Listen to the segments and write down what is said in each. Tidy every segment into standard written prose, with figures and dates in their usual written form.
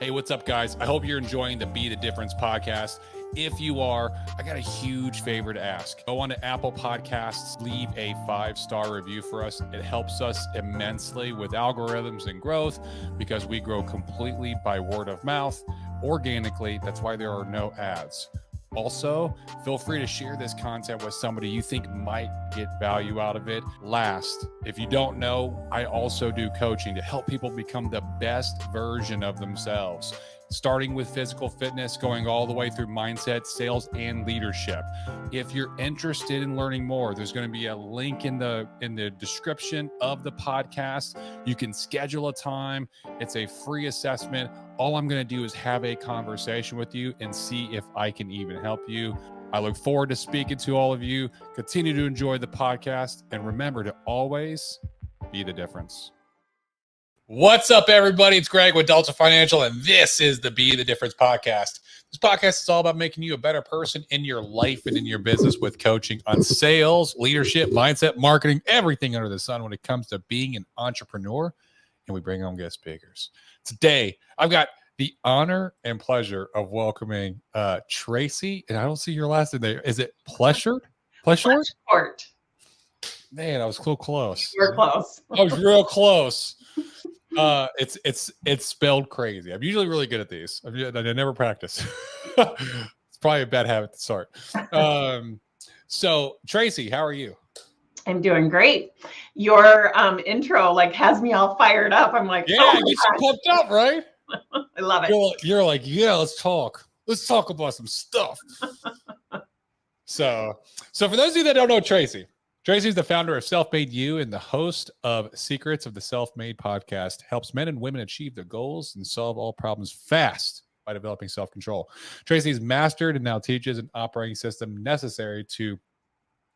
Hey, what's up, guys? I hope you're enjoying the Be the Difference podcast. If you are, I got a huge favor to ask. Go on to Apple Podcasts, leave a 5-star review for us. It helps us immensely with algorithms and growth because we grow completely by word of mouth, organically. That's why there are no ads. Also, feel free to share this content with somebody you think might get value out of it. Last, if you don't know, I also do coaching to help people become the best version of themselves, starting with physical fitness, going all the way through mindset, sales, and leadership. If you're interested in learning more, there's going to be a link in the description of the podcast. You can schedule a time. It's a free assessment. All I'm going to do is have a conversation with you and see if I can even help you. I look forward to speaking to all of you. Continue to enjoy the podcast, and remember to always be the difference. What's up, everybody? It's Greg with Delta Financial, and this is the Be the Difference podcast. This podcast is all about making you a better person in your life and in your business with coaching on sales, leadership, mindset, marketing, everything under the sun when it comes to being an entrepreneur. And we bring on guest speakers. Today, I've got the honor and pleasure of welcoming Tracy, and I don't see your last name there. Is it Pleschourt? Pleschourt? Man, I was so close. You're close. I was real close. It's spelled crazy. I'm usually really good at these. I never practice. It's probably a bad habit to start. So Tracy, how are you? I'm doing great. Your intro has me all fired up. I'm like, yeah, oh get you pumped up, right? I love it. You're like, yeah, let's talk about some stuff. So for those of you that don't know Tracy is the founder of Self-Made You and the host of Secrets of the Self-Made podcast, helps men and women achieve their goals and solve all problems fast by developing self-control. Tracy's mastered and now teaches an operating system necessary to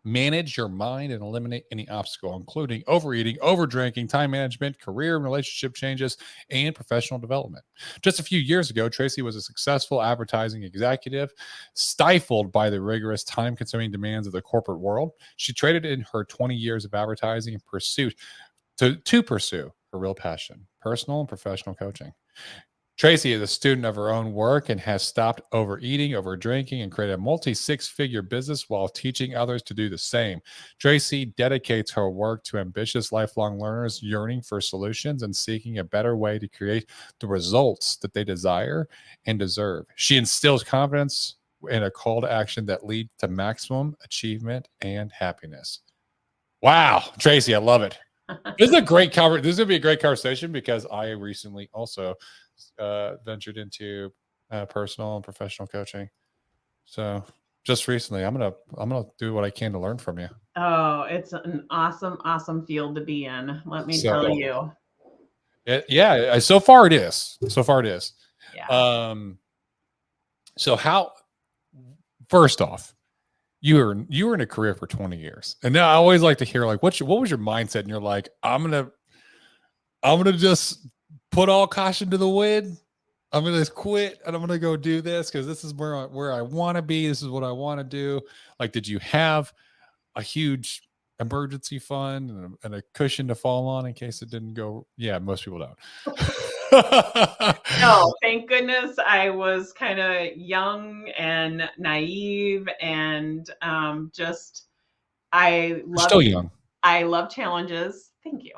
manage your mind and eliminate any obstacle, including overeating, overdrinking, time management, career and relationship changes, and professional development. Just a few years ago, Tracy was a successful advertising executive, stifled by the rigorous, time-consuming demands of the corporate world. She traded in her 20 years of advertising in pursuit to pursue her real passion, personal and professional coaching. Tracy is a student of her own work and has stopped overeating, overdrinking, and created a multi-six-figure business while teaching others to do the same. Tracy dedicates her work to ambitious lifelong learners yearning for solutions and seeking a better way to create the results that they desire and deserve. She instills confidence in a call to action that leads to maximum achievement and happiness. Wow, Tracy, I love it. This is a great cover. This is going to be a great conversation because I recently also ventured into personal and professional coaching. So just recently, I'm gonna do what I can to learn from you. Oh, it's an awesome field to be in. Let me tell you. Yeah. So far it is. Yeah. So how? First off, you were in a career for 20 years, and now I always like to hear what was your mindset? And you're like, I'm gonna just put all caution to the wind. I'm going to quit and I'm going to go do this because this is where I want to be. This is what I want to do. Did you have a huge emergency fund and a cushion to fall on in case it didn't go? Yeah, most people don't. No, thank goodness I was kind of young and naive and Still young. I love challenges. Thank you.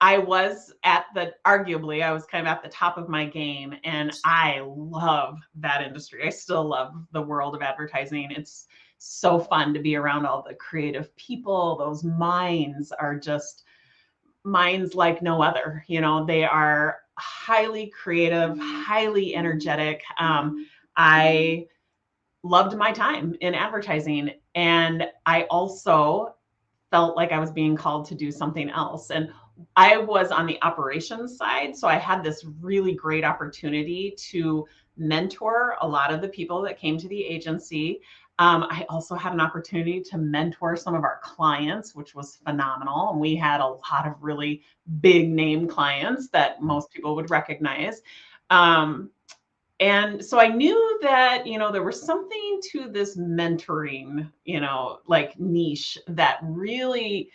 I was arguably I was kind of at the top of my game, and I love that industry. I still love the world of advertising. It's so fun to be around all the creative people. Those minds are just minds like no other. They are highly creative, highly energetic. I loved my time in advertising, and I also felt like I was being called to do something else. And I was on the operations side. So I had this really great opportunity to mentor a lot of the people that came to the agency. I also had an opportunity to mentor some of our clients, which was phenomenal. And we had a lot of really big name clients that most people would recognize. And so I knew that, there was something to this mentoring, niche that really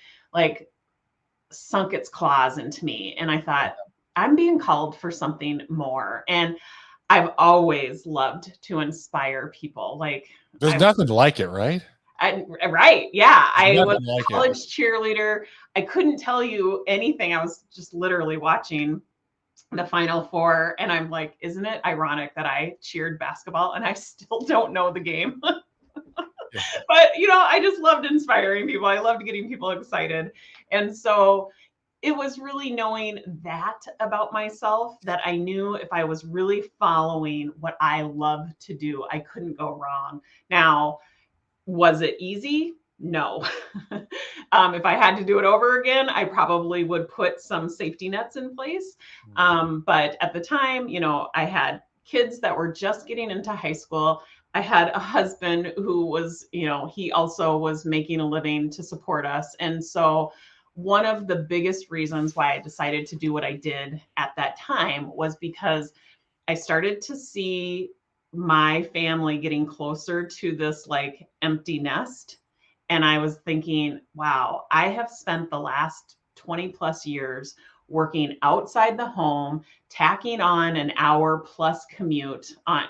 sunk its claws into me. And I thought, I'm being called for something more. And I've always loved to inspire people. Like There's nothing like it, right? right. Yeah. There's I was nothing like a college cheerleader. I couldn't tell you anything. I was just literally watching the Final Four. And I'm like, isn't it ironic that I cheered basketball and I still don't know the game? Yeah. But, I just loved inspiring people. I loved getting people excited. And so it was really knowing that about myself, that I knew if I was really following what I love to do, I couldn't go wrong. Now, was it easy? No. If I had to do it over again, I probably would put some safety nets in place. But at the time, I had kids that were just getting into high school. I had a husband who was, he also was making a living to support us. And so one of the biggest reasons why I decided to do what I did at that time was because I started to see my family getting closer to this like empty nest. And I was thinking, wow, I have spent the last 20 plus years working outside the home, tacking on an hour plus commute on,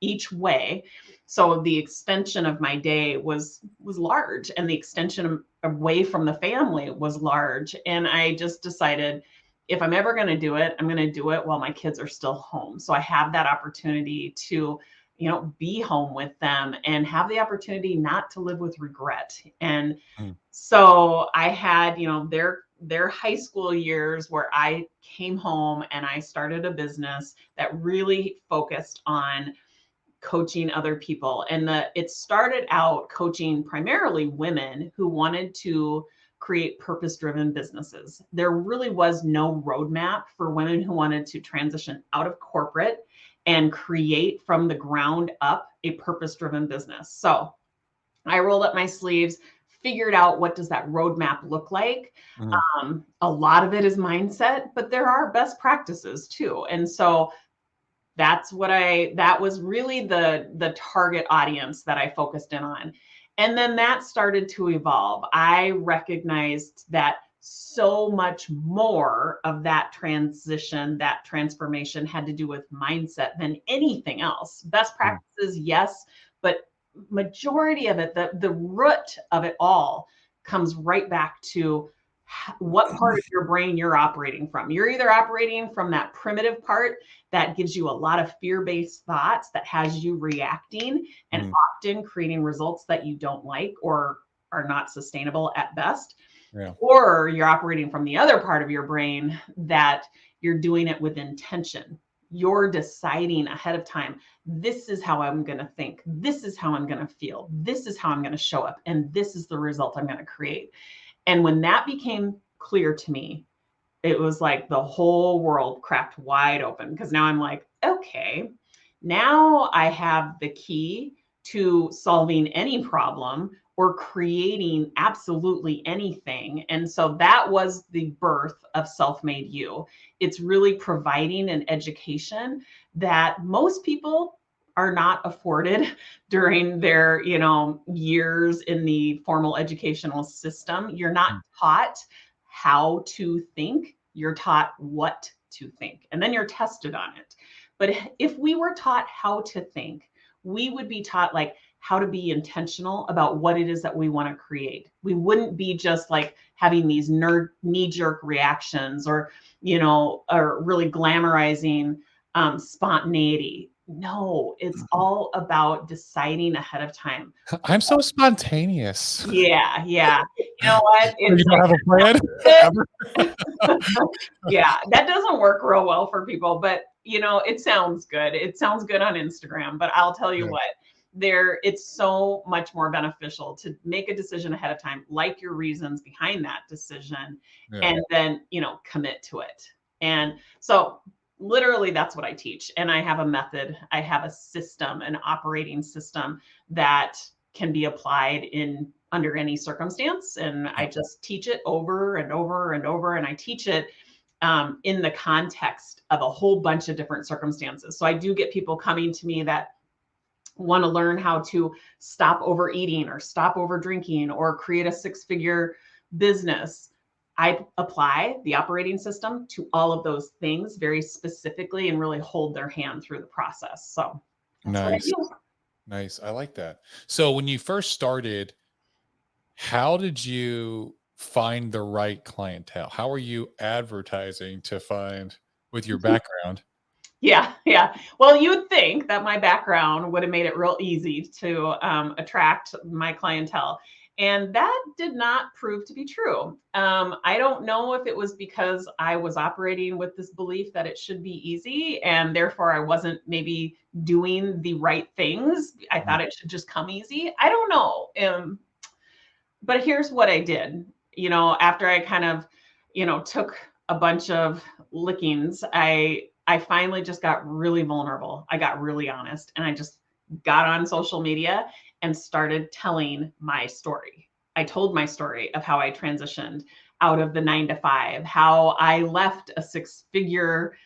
each way. So the extension of my day was large, and the extension away from the family was large. And I just decided, if I'm ever going to do it, I'm going to do it while my kids are still home. So I have that opportunity to, be home with them and have the opportunity not to live with regret. And so I had, their high school years where I came home and I started a business that really focused on coaching other people. And it started out coaching primarily women who wanted to create purpose-driven businesses. There really was no roadmap for women who wanted to transition out of corporate and create from the ground up a purpose-driven business. So I rolled up my sleeves, figured out, what does that roadmap look like? A lot of it is mindset, but there are best practices too. And so that was really the target audience that I focused in on. And then that started to evolve. I recognized that so much more of that transition, that transformation had to do with mindset than anything else. Best practices, yes, but majority of it, the root of it all comes right back to what part of your brain you're operating from. You're either operating from that primitive part that gives you a lot of fear-based thoughts that has you reacting and often creating results that you don't like or are not sustainable at best. Yeah. Or you're operating from the other part of your brain that you're doing it with intention. You're deciding ahead of time, this is how I'm going to think. This is how I'm going to feel. This is how I'm going to show up. And this is the result I'm going to create. And when that became clear to me, it was like the whole world cracked wide open, because now I'm like, okay, now I have the key to solving any problem or creating absolutely anything. And so that was the birth of Self-Made You. It's really providing an education that most people are not afforded during their, years in the formal educational system. You're not taught how to think, you're taught what to think, and then you're tested on it. But if we were taught how to think, we would be taught like how to be intentional about what it is that we want to create. We wouldn't be just like having these knee-jerk reactions or, or really glamorizing spontaneity. No, it's all about deciding ahead of time. I'm so spontaneous. Yeah. You know what? You don't have a plan? Yeah, that doesn't work real well for people, but it sounds good. It sounds good on Instagram, but I'll tell you what, it's so much more beneficial to make a decision ahead of time, like your reasons behind that decision, and then, commit to it. And so literally that's what I teach. And I have a method, I have a system, an operating system that can be applied under any circumstance. And I just teach it over and over and over. And I teach it in the context of a whole bunch of different circumstances. So I do get people coming to me that want to learn how to stop overeating or stop overdrinking or create a 6-figure business. I apply the operating system to all of those things very specifically and really hold their hand through the process. So that's what I Nice. do. Nice. I like that. So when you first started, how did you find the right clientele? How are you advertising to find with your background? Yeah, yeah. Well, you'd think that my background would have made it real easy to attract my clientele. And that did not prove to be true. I don't know if it was because I was operating with this belief that it should be easy and therefore I wasn't maybe doing the right things. I thought it should just come easy. I don't know. But here's what I did. After I kind of, took a bunch of lickings, I finally just got really vulnerable. I got really honest and I just got on social media and started telling my story. I told my story of how I transitioned out of the 9 to 5, how I left a 6-figure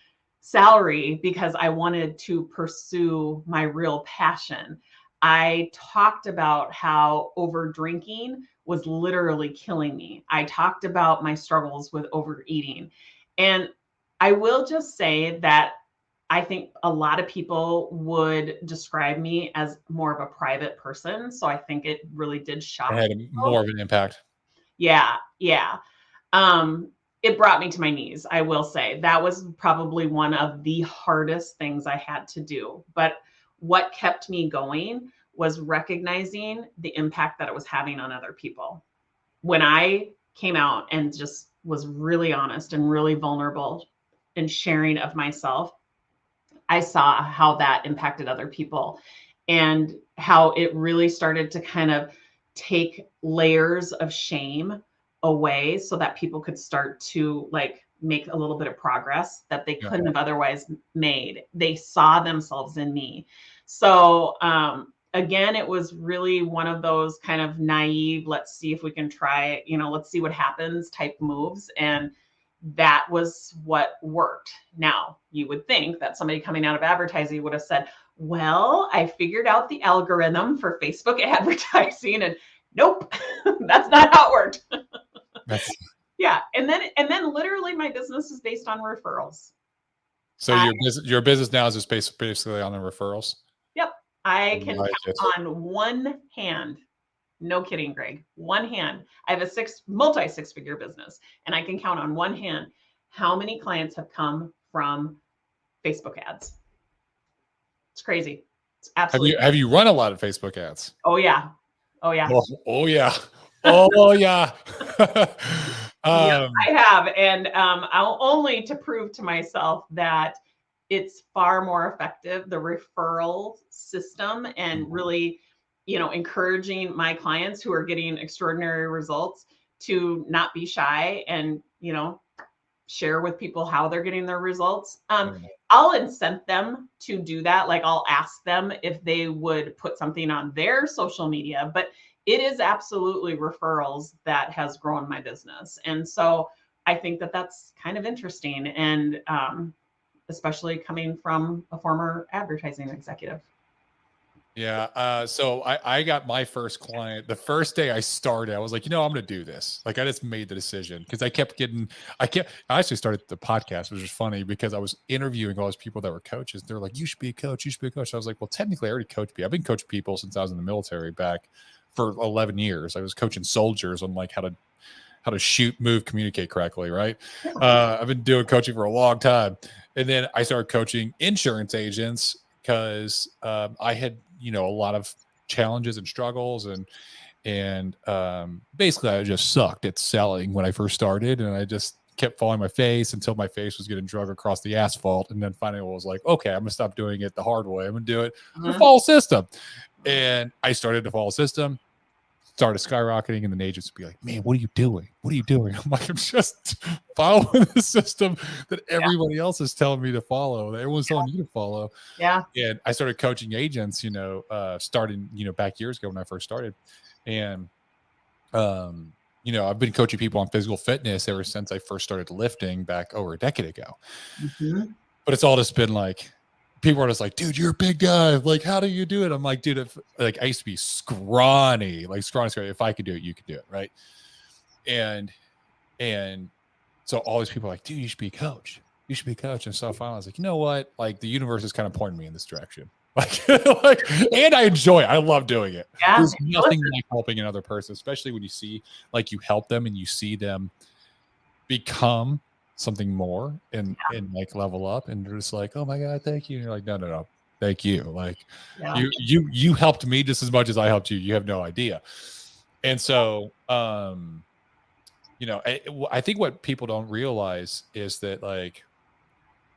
salary because I wanted to pursue my real passion. I talked about how over drinking was literally killing me. I talked about my struggles with overeating. And I will just say that I think a lot of people would describe me as more of a private person. So I think it really did It shock had more people. of an impact. Yeah, yeah. Um, it brought me to my knees, I will say. That was probably one of the hardest things I had to do. But what kept me going was recognizing the impact that it was having on other people. When I came out and just was really honest and really vulnerable and sharing of myself, I saw how that impacted other people and how it really started to kind of take layers of shame away so that people could start to like make a little bit of progress that they Yeah. couldn't have otherwise made. They saw themselves in me. So, again, it was really one of those kind of naive, let's see if we can try it, let's see what happens type moves. And that was what worked. Now, you would think that somebody coming out of advertising would have said, well, I figured out the algorithm for Facebook advertising, and nope, that's not how it worked. That's Yeah. And then literally my business is based on referrals. so your business now is just basically on the referrals. Yep. I I can like it. count on one hand. No kidding, Greg. One hand. I have a multi 6-figure business, and I can count on one hand how many clients have come from Facebook ads. It's crazy. It's absolutely. Have you run a lot of Facebook ads? Oh yeah. Oh yeah. Oh yeah. Oh yeah. Yeah, um, I have, and I'll only to prove to myself that it's far more effective, the referral system, and really, encouraging my clients who are getting extraordinary results to not be shy and, share with people how they're getting their results. I'll incent them to do that. Like I'll ask them if they would put something on their social media, but it is absolutely referrals that has grown my business. And so I think that that's kind of interesting. And especially coming from a former advertising executive. Yeah. So I got my first client the first day I started. I was like, I'm going to do this. Like I just made the decision because I actually started the podcast, which was funny because I was interviewing all those people that were coaches. They're like, you should be a coach. You should be a coach. I was like, well, technically I already coach people. I've been coaching people since I was in the military back for 11 years. I was coaching soldiers on like how to shoot, move, communicate correctly. Right. I've been doing coaching for a long time. And then I started coaching insurance agents because I had, a lot of challenges and struggles and basically I just sucked at selling when I first started. And I just kept falling my face until my face was getting drug across the asphalt. And then finally I was like, okay, I'm going to stop doing it the hard way. I'm going to do it the follow system. And I started to follow system. Started skyrocketing, and then agents would be like, man, what are you doing? What are you doing? I'm like, I'm just following the system that everybody else is telling me to follow, that everyone's telling you to follow. Yeah. And I started coaching agents, starting, back years ago when I first started. And, I've been coaching people on physical fitness ever since I first started lifting back over a decade ago. Mm-hmm. But it's all just been like, people are just like, dude, you're a big guy. Like, how do you do it? I'm like, dude, I used to be scrawny. If I could do it, you could do it. Right. And And so all these people are like, dude, you should be a coach. You should be a coach. And so finally I was like, you know what? Like the universe is kind of pointing me in this direction. Like, and I enjoy it. I love doing it. Yeah. There's nothing like helping another person, especially when you see like you help them and you see them become something more and like level up, and they're just like, oh my God, thank you. And you're like, no, thank you. Like you helped me just as much as I helped you. You have no idea. And so you know, I think what people don't realize is that like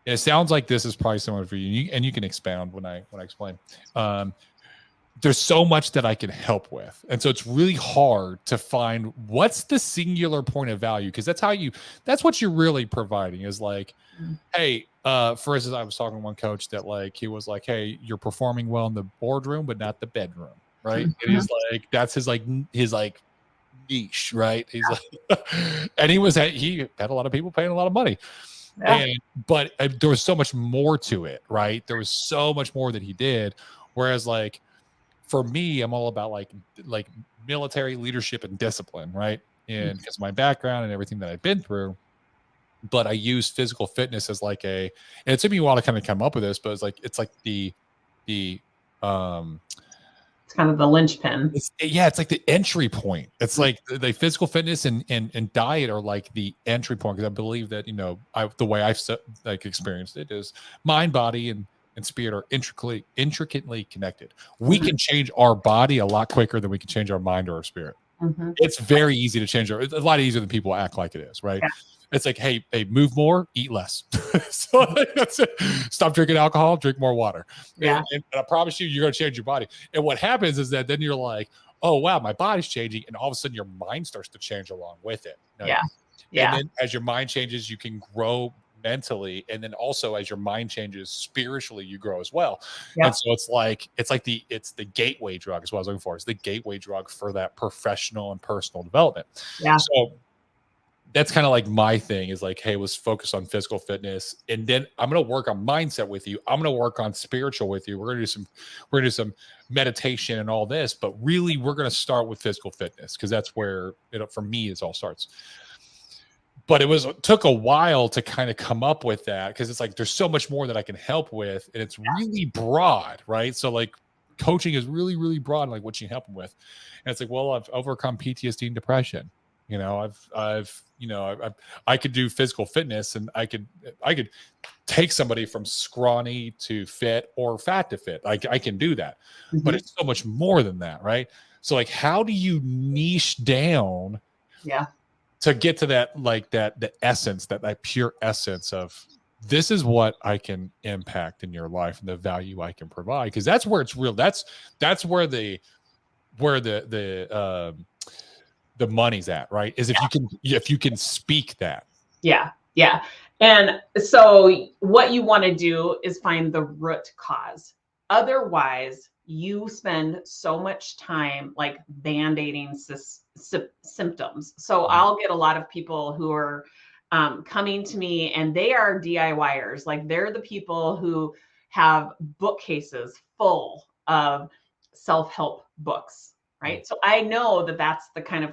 it sounds like this is probably similar for you, and you can expound when I explain. There's so much that I can help with. And so it's really hard to find what's the singular point of value, because that's what you're really providing is like, hey, for instance, I was talking to one coach that like, he was like, hey, you're performing well in the boardroom, but not the bedroom. Right. And he's like, that's his niche. Right. He's like, and he had a lot of people paying a lot of money. But there was so much more to it. Right. There was so much more that he did. Whereas like, for me, I'm all about like military leadership and discipline, right? And because of my background and everything that I've been through, but I use physical fitness as like and it took me a while to kind of come up with this, but it's like the it's kind of the linchpin. It's like the entry point. It's like the physical fitness and diet are like the entry point, because I believe that, you know, the way I've like experienced it is mind, body, and spirit are intricately connected. We can change our body a lot quicker than we can change our mind or our spirit. It's very easy to change it's a lot easier than people act like it is, right? It's like, hey, move more, eat less. So that's it. Stop drinking alcohol, drink more water. And I promise you, you're going to change your body. And what happens is that then you're like, oh, wow, my body's changing. And all of a sudden your mind starts to change along with it. Right? And then as your mind changes, you can grow mentally. And then also as your mind changes spiritually, you grow as well. And so it's the gateway drug is what I was looking for. It's the gateway drug for that professional and personal development. So that's kind of like my thing is like, hey, let's focus on physical fitness. And then I'm going to work on mindset with you. I'm going to work on spiritual with you. We're going to do some meditation and all this, but really we're going to start with physical fitness, because that's where, you know, for me, it all starts. But it took a while to kind of come up with that, because it's like there's so much more that I can help with, and it's really broad, right? So like coaching is really, really broad, like what you can help them with. And it's like, well, I've overcome PTSD and depression. You know, I could do physical fitness, and I could take somebody from scrawny to fit or fat to fit. I can do that, but it's so much more than that, right? So like, how do you niche down? To get to that, like the essence, that pure essence of this is what I can impact in your life and the value I can provide, because that's where it's real. That's where the money's at, right? Is if you can speak that. Yeah. And so what you want to do is find the root cause. Otherwise, you spend so much time like band-aiding symptoms. So I'll get a lot of people who are coming to me, and they are DIYers. Like they're the people who have bookcases full of self-help books, right? So I know that that's the kind of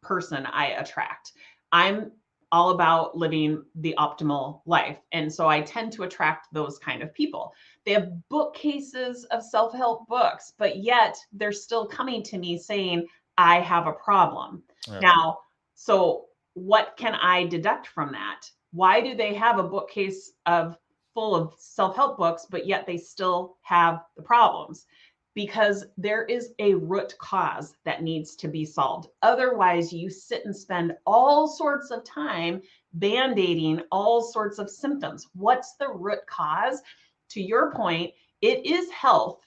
person I attract. I'm all about living the optimal life. And so I tend to attract those kind of people. They have bookcases of self-help books, but yet they're still coming to me saying, I have a problem. Now, so what can I deduct from that? Why do they have a bookcase full of self-help books, but yet they still have the problems? Because there is a root cause that needs to be solved. Otherwise, you sit and spend all sorts of time band-aiding all sorts of symptoms. What's the root cause? To your point, it is health.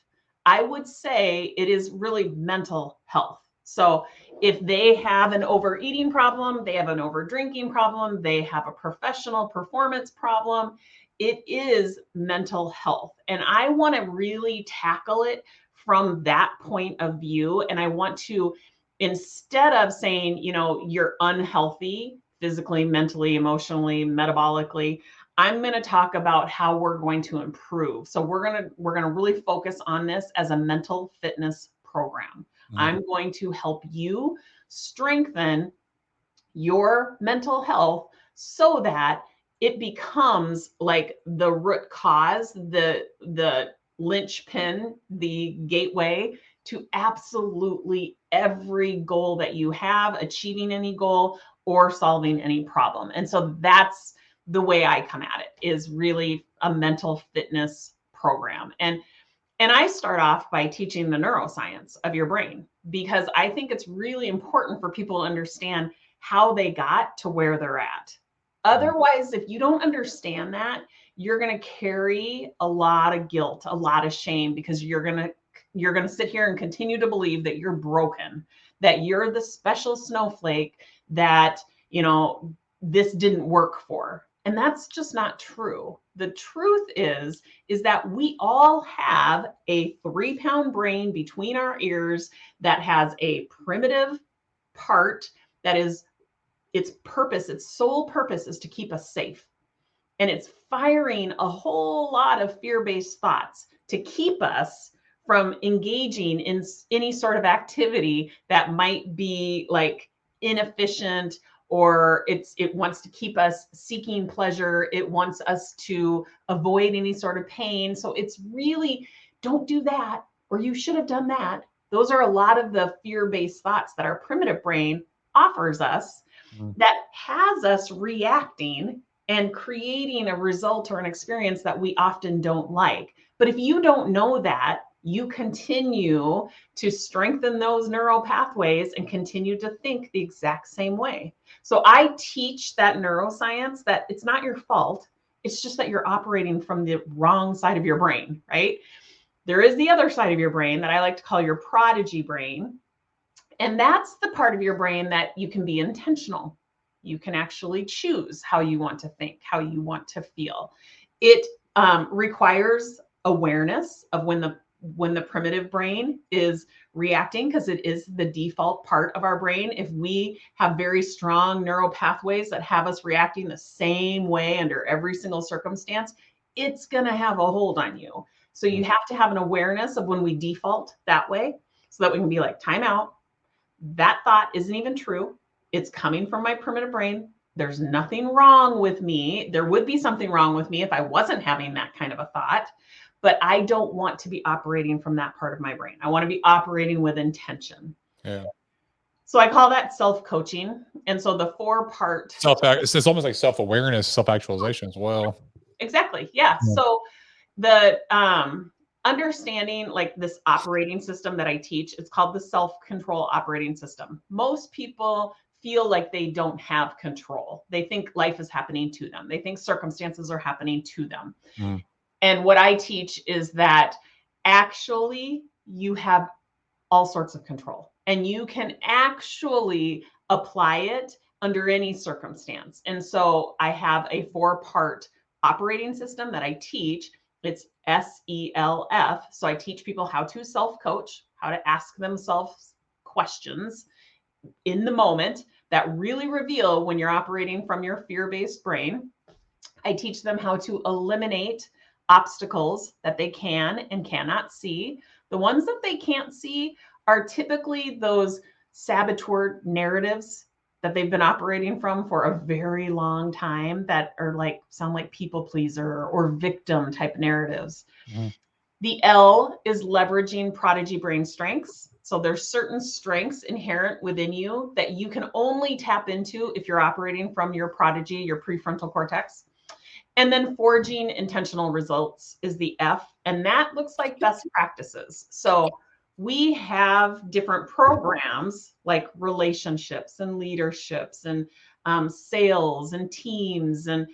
I would say it is really mental health. So if they have an overeating problem, they have an overdrinking problem, they have a professional performance problem, it is mental health. And I want to really tackle it from that point of view. And I want to, instead of saying, you know, you're unhealthy physically, mentally, emotionally, metabolically, I'm going to talk about how we're going to improve. So we're going to really focus on this as a mental fitness program. I'm going to help you strengthen your mental health so that it becomes like the root cause, the linchpin, the gateway to absolutely every goal that you have, achieving any goal or solving any problem. And so that's the way I come at it, is really a mental fitness program. And I start off by teaching the neuroscience of your brain, because I think it's really important for people to understand how they got to where they're at. Otherwise, if you don't understand that, you're going to carry a lot of guilt, a lot of shame, because you're going to sit here and continue to believe that you're broken, that you're the special snowflake that, this didn't work for. And that's just not true. The truth is that we all have a 3-pound brain between our ears that has a primitive part that is, its purpose, its sole purpose is to keep us safe. And it's firing a whole lot of fear-based thoughts to keep us from engaging in any sort of activity that might be like inefficient, or it wants to keep us seeking pleasure. It wants us to avoid any sort of pain. So it's really, don't do that, or you should have done that. Those are a lot of the fear-based thoughts that our primitive brain offers us, that has us reacting and creating a result or an experience that we often don't like. But if you don't know that, you continue to strengthen those neural pathways and continue to think the exact same way. So I teach that neuroscience, that it's not your fault. It's just that you're operating from the wrong side of your brain, right? There is the other side of your brain that I like to call your prodigy brain. And that's the part of your brain that you can be intentional. You can actually choose how you want to think, how you want to feel. It requires awareness of when the primitive brain is reacting, because it is the default part of our brain. If we have very strong neural pathways that have us reacting the same way under every single circumstance, it's going to have a hold on you. So you have to have an awareness of when we default that way, so that we can be like, time out. That thought isn't even true. It's coming from my primitive brain. There's nothing wrong with me. There would be something wrong with me if I wasn't having that kind of a thought, but I don't want to be operating from that part of my brain. I want to be operating with intention. Yeah. So I call that self-coaching. And so the 4-part It's almost like self-awareness, self-actualization as well. Exactly. Yeah. So the understanding, like this operating system that I teach, it's called the self-control operating system. Most people feel like they don't have control. They think life is happening to them. They think circumstances are happening to them. And what I teach is that actually you have all sorts of control, and you can actually apply it under any circumstance. And so I have a 4-part operating system that I teach. It's SELF. So I teach people how to self-coach, how to ask themselves questions in the moment that really reveal when you're operating from your fear-based brain. I teach them how to eliminate obstacles that they can and cannot see. The ones that they can't see are typically those saboteur narratives that they've been operating from for a very long time, that are like, sound like people pleaser or victim type narratives. The L is leveraging prodigy brain strengths. So there's certain strengths inherent within you that you can only tap into if you're operating from your prodigy, your prefrontal cortex. And then forging intentional results is the F, and that looks like best practices. So we have different programs like relationships and leaderships and sales and teams and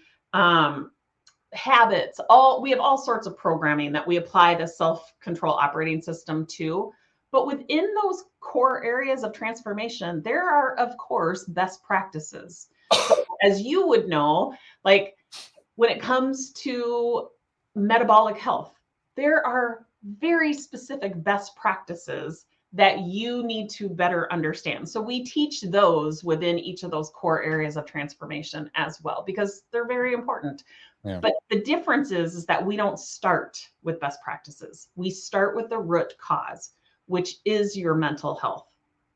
habits. We have all sorts of programming that we apply the self-control operating system to. But within those core areas of transformation, there are, of course, best practices. So as you would know, like when it comes to metabolic health, there are very specific best practices that you need to better understand. So we teach those within each of those core areas of transformation as well, because they're very important. Yeah. But the difference is that we don't start with best practices. We start with the root cause, which is your mental health.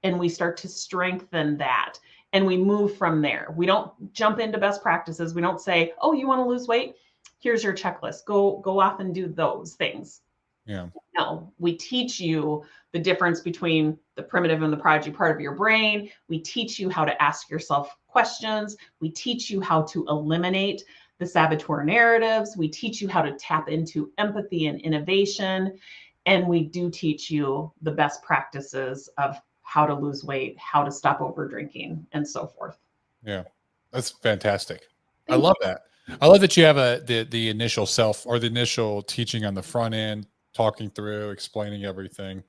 And we start to strengthen that. and we move from there. We don't jump into best practices. We don't say, oh, you want to lose weight? Here's your checklist. Go off and do those things. Yeah. No, we teach you the difference between the primitive and the prodigy part of your brain. We teach you how to ask yourself questions. We teach you how to eliminate the saboteur narratives. We teach you how to tap into empathy and innovation. And we do teach you the best practices of how to lose weight, how to stop over drinking, and so forth. Yeah, that's fantastic. I love that. I love that you have the initial self or the initial teaching on the front end, talking through, explaining everything.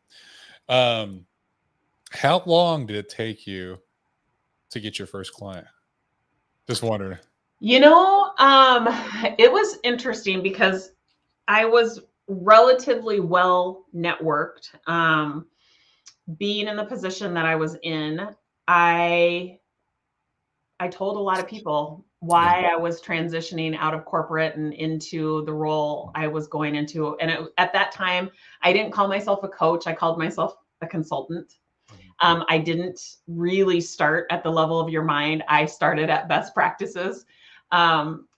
How long did it take you to get your first client? Just wondering. It was interesting because I was relatively well networked. Being in the position that I was in, I told a lot of people why I was transitioning out of corporate and into the role I was going into. And at that time, I didn't call myself a coach. I called myself a consultant. I didn't really start at the level of your mind. I started at best practices.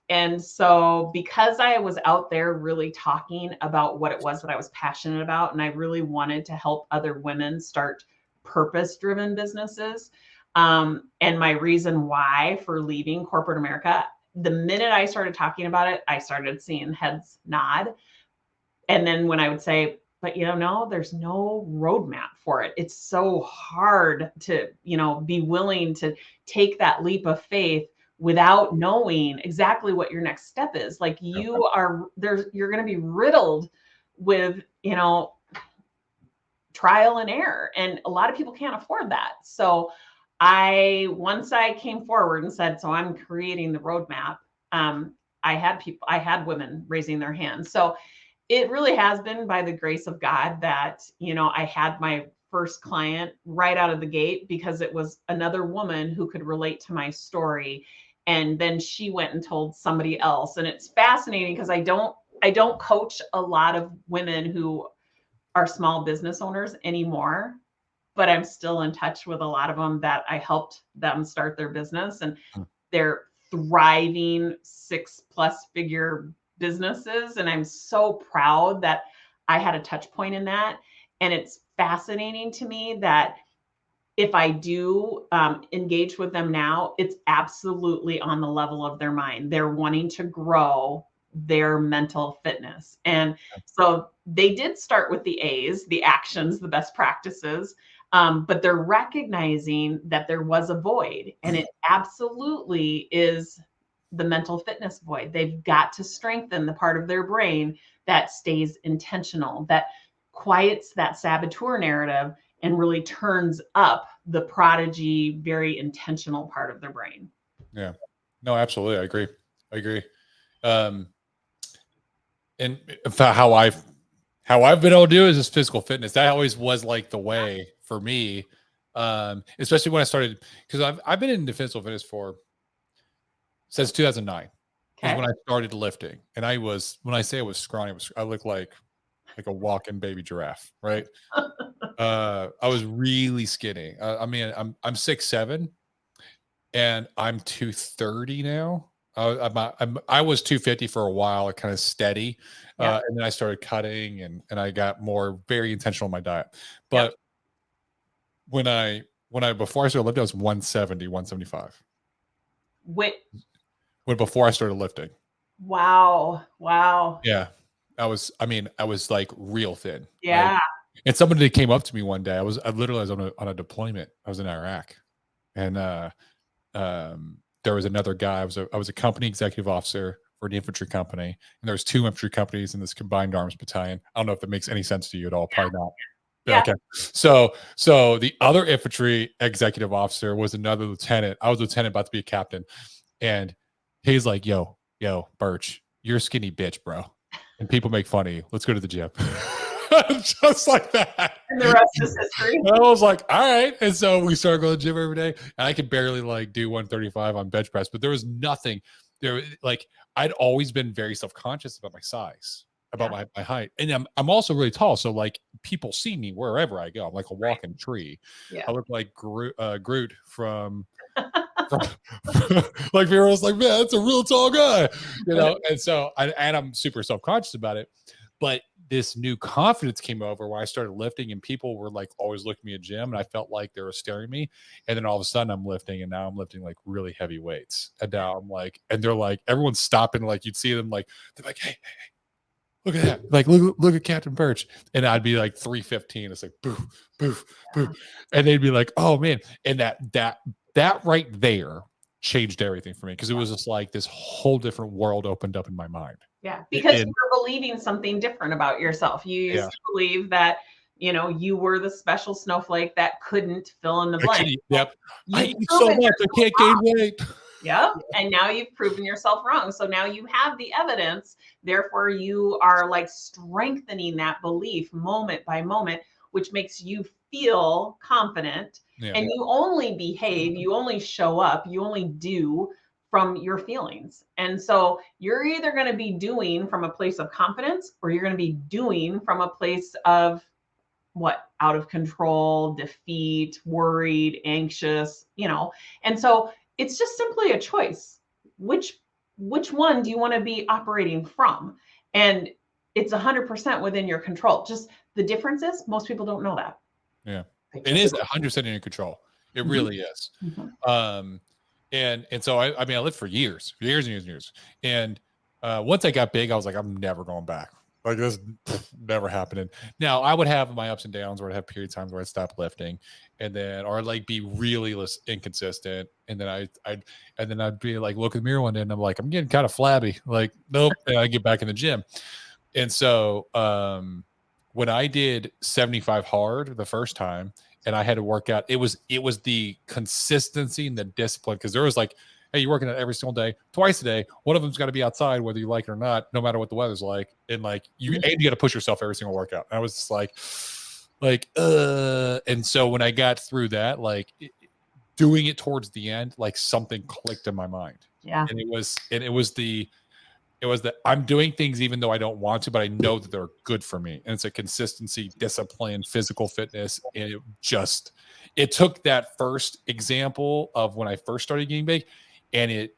And so because I was out there really talking about what it was that I was passionate about, and I really wanted to help other women start purpose-driven businesses, and my reason why for leaving corporate America, the minute I started talking about it, I started seeing heads nod. And then when I would say, but no, there's no roadmap for it. It's so hard to, be willing to take that leap of faith without knowing exactly what your next step is. Like you're going to be riddled with, trial and error. And a lot of people can't afford that. So once I came forward and said, so I'm creating the roadmap, I had women raising their hands. So it really has been by the grace of God that, I had my first client right out of the gate because it was another woman who could relate to my story. And then she went and told somebody else. And it's fascinating because I don't coach a lot of women who are small business owners anymore, but I'm still in touch with a lot of them that I helped them start their business, and they're thriving 6+ figure businesses. And I'm so proud that I had a touch point in that. And it's fascinating to me that if I do engage with them now, it's absolutely on the level of their mind. They're wanting to grow their mental fitness. And so they did start with the A's, the actions, the best practices, but they're recognizing that there was a void, and it absolutely is the mental fitness void. They've got to strengthen the part of their brain that stays intentional, that quiets that saboteur narrative and really turns up the prodigy, very intentional part of their brain. Yeah, no, absolutely. I agree. And how I've been able to do is just physical fitness. That always was like the way for me. Especially when I started, because I've been in physical fitness since 2009. Is when I started lifting. And when I say I was scrawny, I looked like a walking baby giraffe, right? I was really skinny. I mean, I'm 6'7", and I'm 230 now. I was 250 for a while, kind of steady, and then I started cutting, and I got very intentional in my diet. But before I started lifting, I was 170, 175. Before I started lifting. Wow. Yeah. I was like real thin. Yeah. Right? And somebody came up to me one day. I literally was on a deployment. I was in Iraq, and there was another guy. I was a company executive officer for an infantry company, and there was 2 infantry companies in this combined arms battalion. I don't know if that makes any sense to you at all. Probably not. Yeah. Okay. So the other infantry executive officer was another lieutenant. I was a lieutenant about to be a captain, and he's like, yo, Birch, you're a skinny bitch, bro. And people make fun of you. Let's go to the gym. Just like that. And the rest is history. I was like, all right. And so we started going to the gym every day. And I could barely do 135 on bench press, but there was nothing there. Like, I'd always been very self-conscious about my size. about my height. And I'm also really tall. So like people see me wherever I go. I'm like a walking tree. Yeah. I look like Groot from like people was like, man, that's a real tall guy, you know. And so I'm super self-conscious about it. But this new confidence came over when I started lifting, and people were like always looking at me at gym, and I felt like they were staring at me. And then all of a sudden I'm lifting, and now I'm lifting like really heavy weights. And now I'm like, and they're like, everyone's stopping, like you'd see them like, they're like, hey, look at that. Like, look at Captain Birch. And I'd be like 315. It's like boof, boof, boof. And they'd be like, oh man. And that right there changed everything for me, because it was just like this whole different world opened up in my mind. Yeah, because you were believing something different about yourself. You used to believe that, you know, you were the special snowflake that couldn't fill in the blank. Yep. I eat so much, I can't gain weight. Yep. And now you've proven yourself wrong. So now you have the evidence. Therefore, you are like strengthening that belief moment by moment, which makes you feel confident. Yeah. And you only behave, you only show up, you only do from your feelings. And so you're either going to be doing from a place of confidence, or you're going to be doing from a place of what? Out of control, defeat, worried, anxious, you know. And so it's just simply a choice. Which one do you want to be operating from? And it's 100% within your control. Just the difference is most people don't know that. Yeah. It is 100% in your control. It really is. And so I mean, I lived for years and years. And once I got big, I was like, I'm never going back. Like, this never happening. Now, I would have my ups and downs, where I'd have period times where I'd stop lifting, and then, or like be really inconsistent. And then I'd be like, look in the mirror one day, and I'm like, I'm getting kind of flabby. Like, nope. And I get back in the gym. And so when I did 75 hard the first time, and I had to work out, it was the consistency and the discipline, because there was like, hey, you're working out every single day, twice a day. One of them's got to be outside, whether you like it or not, no matter what the weather's like. And like you got to push yourself every single workout. And I was just like, and so when I got through that, like doing it towards the end, like something clicked in my mind. Yeah. And it was the I'm doing things even though I don't want to, but I know that they're good for me. And it's a consistency, discipline, physical fitness. And it took that first example of when I first started getting big, and it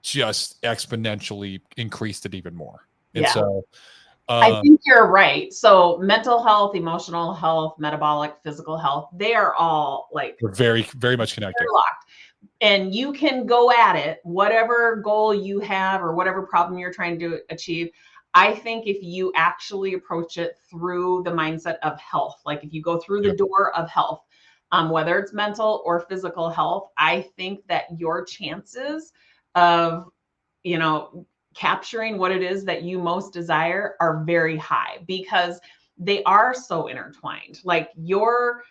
just exponentially increased it even more. And so I think you're right. So mental health, emotional health, metabolic, physical health, they are all like very, very much connected. They're locked. And you can go at it, whatever goal you have or whatever problem you're trying to achieve. I think if you actually approach it through the mindset of health, like if you go through the door of health, whether it's mental or physical health, I think that your chances of, you know, capturing what it is that you most desire are very high, because they are so intertwined. Like your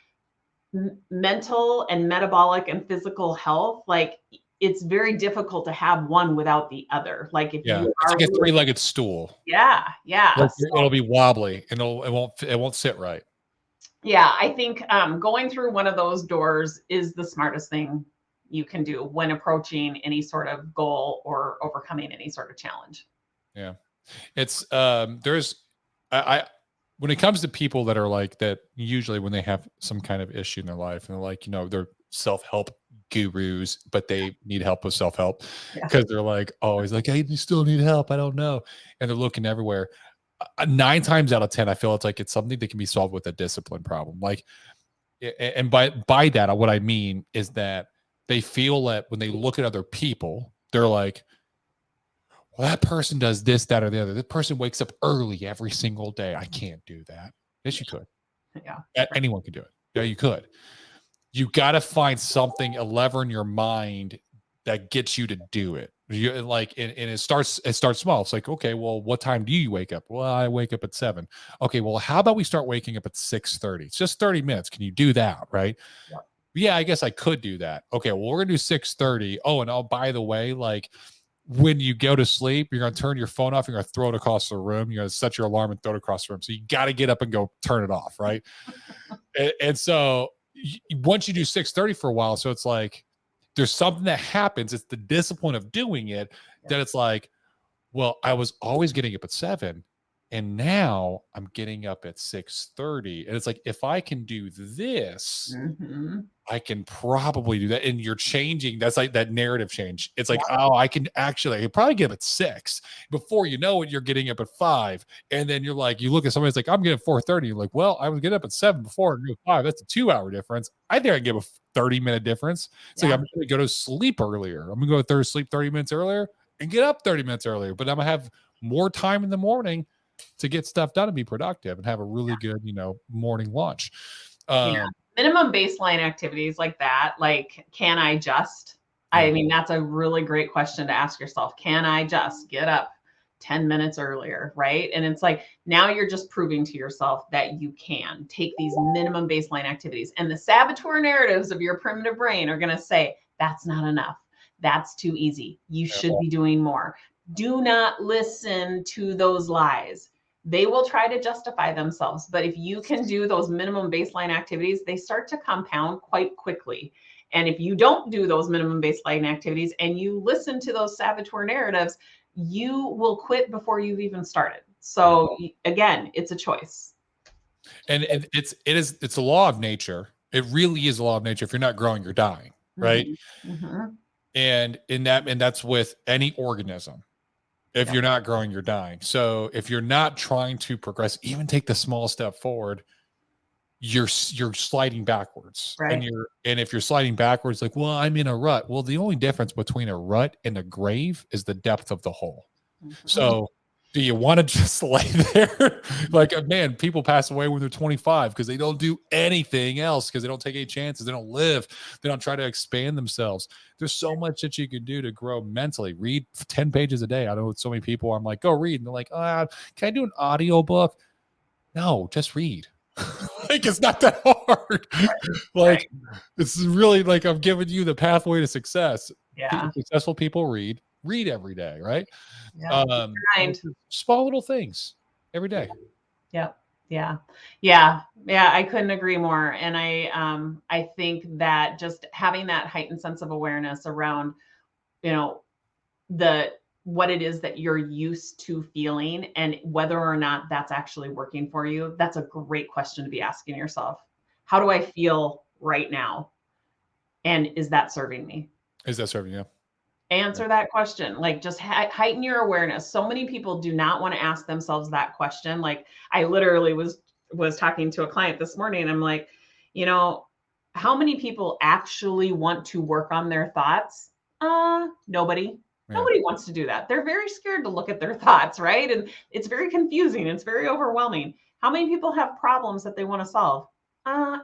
mental and metabolic and physical health, like it's very difficult to have one without the other. Like if you are it's like a three-legged stool. Yeah. It'll be wobbly, and it won't sit right. Yeah, I think going through one of those doors is the smartest thing you can do when approaching any sort of goal or overcoming any sort of challenge. Yeah. It's when it comes to people that are like that, usually when they have some kind of issue in their life, and they're like, you know, they're self-help gurus, but they need help with self-help, because they're like always like, hey, you still need help, I don't know. And they're looking everywhere. 9 times out of 10, I feel it's something that can be solved with a discipline problem. Like, and by that, what I mean is that they feel that when they look at other people, they're like, well, that person does this, that, or the other. This person wakes up early every single day. I can't do that. Yes, you could. Yeah. Anyone could do it. Yeah, you could. You got to find something, a lever in your mind that gets you to do it. You like, and it starts small. It's like, okay, well, what time do you wake up? Well, I wake up at 7. Okay, well, how about we start waking up at 6:30? It's just 30 minutes. Can you do that? Right? Yeah, I guess I could do that. Okay, well, we're gonna do 6:30. Oh, and by the way, like, when you go to sleep, you're going to turn your phone off. You're going to throw it across the room. You're going to set your alarm and throw it across the room. So you got to get up and go turn it off. Right. and so once you do 6:30 for a while, so it's like, there's something that happens. It's the discipline of doing it that it's like, well, I was always getting up at 7. And now I'm getting up at 6:30. And it's like, if I can do this, I can probably do that. And you're changing. That's like that narrative change. It's like, oh, I can probably get up at 6. Before you know it, you're getting up at 5. And then you're like, you look at somebody, it's like, I'm getting 4:30. You're like, well, I was getting up at 7 before and go 5. That's a 2-hour difference. I think I can give a 30-minute difference. It's like, I'm going to go to sleep earlier. I'm going to go to sleep 30 minutes earlier and get up 30 minutes earlier. But I'm going to have more time in the morning to get stuff done and be productive and have a really good, morning lunch. Minimum baseline activities like that, like, can I just, I mean, that's a really great question to ask yourself. Can I just get up 10 minutes earlier? Right. And it's like, now you're just proving to yourself that you can take these minimum baseline activities, and the saboteur narratives of your primitive brain are going to say, that's not enough. That's too easy. You should be doing more. Do not listen to those lies. They will try to justify themselves. But if you can do those minimum baseline activities, they start to compound quite quickly. And if you don't do those minimum baseline activities and you listen to those saboteur narratives, you will quit before you've even started. So again, it's a choice. And it's a law of nature. It really is a law of nature. If you're not growing, you're dying. Right. And that's with any organism. If you're not growing, you're dying. So if you're not trying to progress, even take the small step forward, you're sliding backwards. Right. And if you're sliding backwards, like, well, I'm in a rut. Well, the only difference between a rut and a grave is the depth of the hole. So do you want to just lay there? Like, man, people pass away when they're 25 because they don't do anything else, because they don't take any chances. They don't live. They don't try to expand themselves. There's so much that you can do to grow mentally. Read 10 pages a day. I know so many people, I'm like, go read. And they're like, can I do an audio book? No, just read. Like, it's not that hard. Like, it's really like, I'm giving you the pathway to success. Successful people read every day, right? Small little things every day. Yeah, I couldn't agree more. And I think that just having that heightened sense of awareness around, what it is that you're used to feeling and whether or not that's actually working for you, that's a great question to be asking yourself. How do I feel right now? And is that serving me? Is that serving you? Answer that question. Like, just heighten your awareness. So many people do not want to ask themselves that question. Like, I literally was talking to a client this morning, and I'm like, how many people actually want to work on their thoughts? Nobody. Nobody wants to do that. They're very scared to look at their thoughts, right? And it's very confusing. It's very overwhelming. How many people have problems that they want to solve?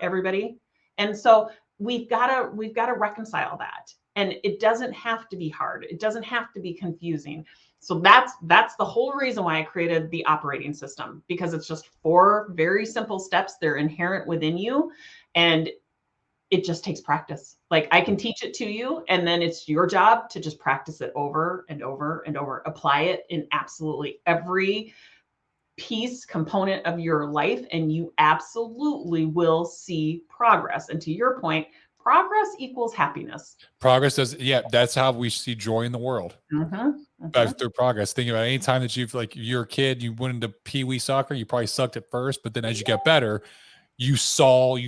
Everybody. And so we've got to reconcile that. And it doesn't have to be hard. It doesn't have to be confusing. So that's the whole reason why I created the operating system, because it's just 4 very simple steps. They're inherent within you, and it just takes practice. Like, I can teach it to you, and then it's your job to just practice it over and over and over. Apply it in absolutely every component of your life, and you absolutely will see progress. And to your point, progress equals happiness. Progress does. Yeah. That's how we see joy in the world. Through progress. Think about any time that you're a kid, you went into Pee-wee soccer, you probably sucked at first, but then as you got better, you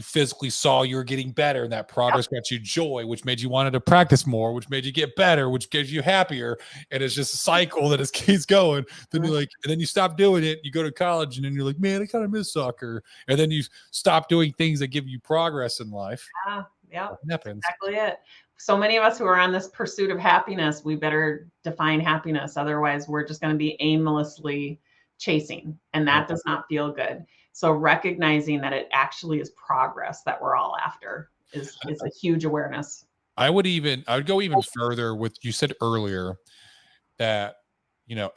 physically saw you were getting better, and that progress got you joy, which made you wanted to practice more, which made you get better, which gives you happier. And it's just a cycle that keeps going. Then you're like, and then you stop doing it. You go to college, and then you're like, man, I kind of miss soccer. And then you stop doing things that give you progress in life. That's exactly it. So many of us who are on this pursuit of happiness, we better define happiness. Otherwise, we're just going to be aimlessly chasing, and that does not feel good. So recognizing that it actually is progress that we're all after is a huge awareness. I would go even further with, you said earlier that,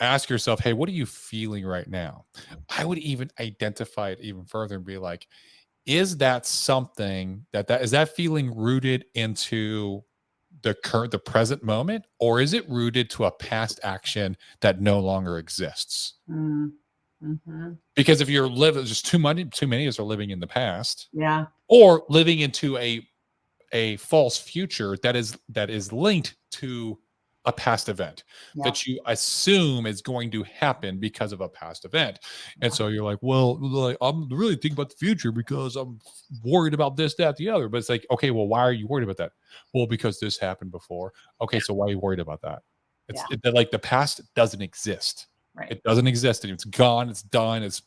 ask yourself, hey, what are you feeling right now? I would even identify it even further and be like, is that something is that feeling rooted into the present moment, or is it rooted to a past action that no longer exists? Because if you're living, just too many of us are living in the past, or living into a false future that is linked to a past event that you assume is going to happen because of a past event. And so you're like, well, like, I'm really thinking about the future because I'm worried about this, that, the other. But it's like, okay, well, why are you worried about that? Well, because this happened before. Okay, so why are you worried about that? It's like the past doesn't exist. Right. It doesn't exist. And it's gone. It's done. It's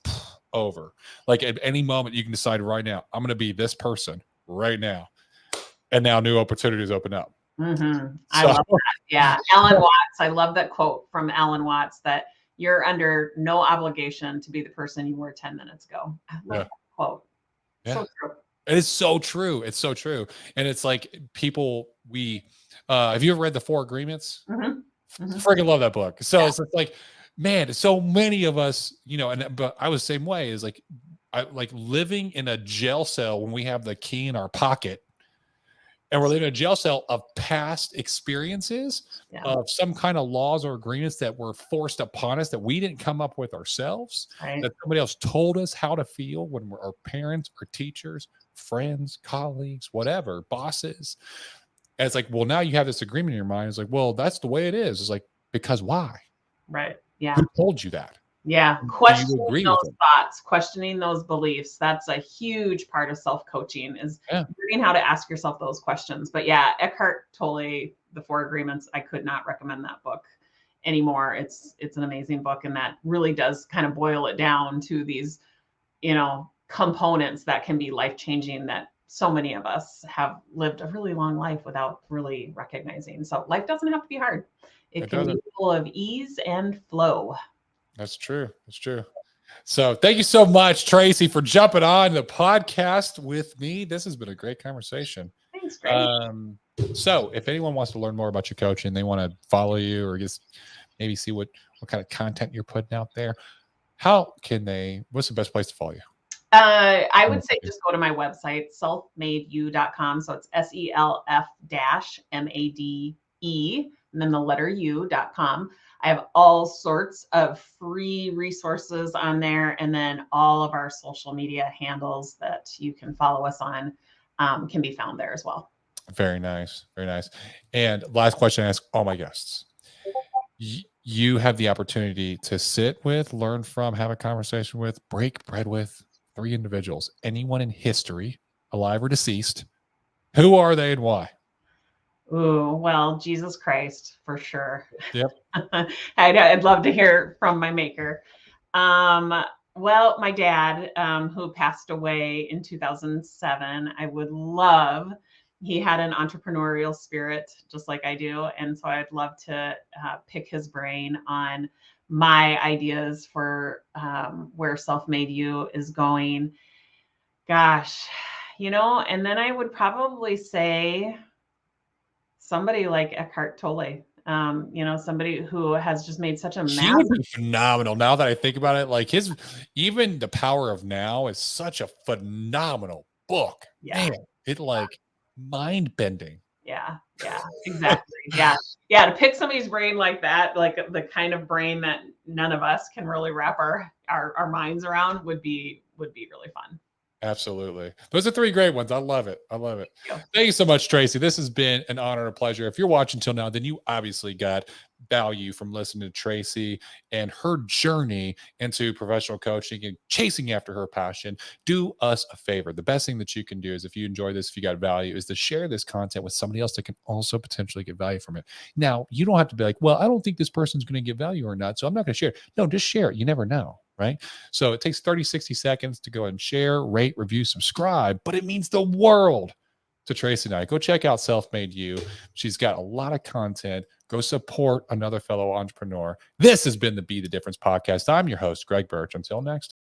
over. Like at any moment, you can decide right now, I'm going to be this person right now. And now new opportunities open up. Mm-hmm. I love that. Yeah. Alan Watts. I love that quote from Alan Watts that you're under no obligation to be the person you were 10 minutes ago. I love that quote. Yeah. So true. It is so true. It's so true. And it's like people, have you ever read The Four Agreements? Freaking love that book. So it's like, man, so many of us, but I was the same way, is like, I like living in a jail cell when we have the key in our pocket. And we're living in a jail cell of past experiences, of some kind of laws or agreements that were forced upon us that we didn't come up with ourselves, that somebody else told us how to feel when we're our parents, our teachers, friends, colleagues, whatever, bosses. And it's like, well, now you have this agreement in your mind. It's like, well, that's the way it is. It's like, because why? Right. Yeah. Who told you that? Yeah. Questioning those thoughts, questioning those beliefs. That's a huge part of self-coaching, is learning how to ask yourself those questions. But yeah, Eckhart Tolle, The Four Agreements, I could not recommend that book anymore. It's an amazing book. And that really does kind of boil it down to these, components that can be life-changing, that so many of us have lived a really long life without really recognizing. So life doesn't have to be hard. It can be full of ease and flow. That's true. That's true. So thank you so much, Tracy, for jumping on the podcast with me. This has been a great conversation. Thanks, Greg. So if anyone wants to learn more about your coaching, they want to follow you or just maybe see what kind of content you're putting out there, what's the best place to follow you? I would say just go to my website, selfmadeyou.com. So it's SELF-MADE, and then the letter U.com. I have all sorts of free resources on there. And then all of our social media handles that you can follow us on can be found there as well. Very nice. Very nice. And last question I ask all my guests. You have the opportunity to sit with, learn from, have a conversation with, break bread with 3 individuals, anyone in history, alive or deceased. Who are they and why? Ooh, well, Jesus Christ, for sure. Yep. I'd love to hear from my maker. Well, my dad, who passed away in 2007, he had an entrepreneurial spirit just like I do. And so I'd love to pick his brain on my ideas for where Self-Made You is going. Gosh, and then I would probably say somebody like Eckhart Tolle, somebody who has just made such a He would be phenomenal. Now that I think about it, like even The Power of Now is such a phenomenal book. Yeah. Man, it mind bending. Yeah, exactly. Yeah. To pick somebody's brain like that, like the kind of brain that none of us can really wrap our minds around would be really fun. Absolutely. Those are 3 great ones. I love it. Thank you so much, Tracy. This has been an honor and a pleasure. If you're watching till now, then you obviously got value from listening to Tracy and her journey into professional coaching and chasing after her passion. Do us a favor. The best thing that you can do is, if you enjoy this, if you got value, is to share this content with somebody else that can also potentially get value from it. Now, you don't have to be like, well, I don't think this person's going to get value or not, so I'm not going to share it. No, just share it. You never know. Right? So it takes 30, 60 seconds to go and share, rate, review, subscribe, but it means the world to Tracy and I. Go check out Self-Made You. She's got a lot of content. Go support another fellow entrepreneur. This has been the Be the Difference podcast. I'm your host, Greg Birch. Until next time.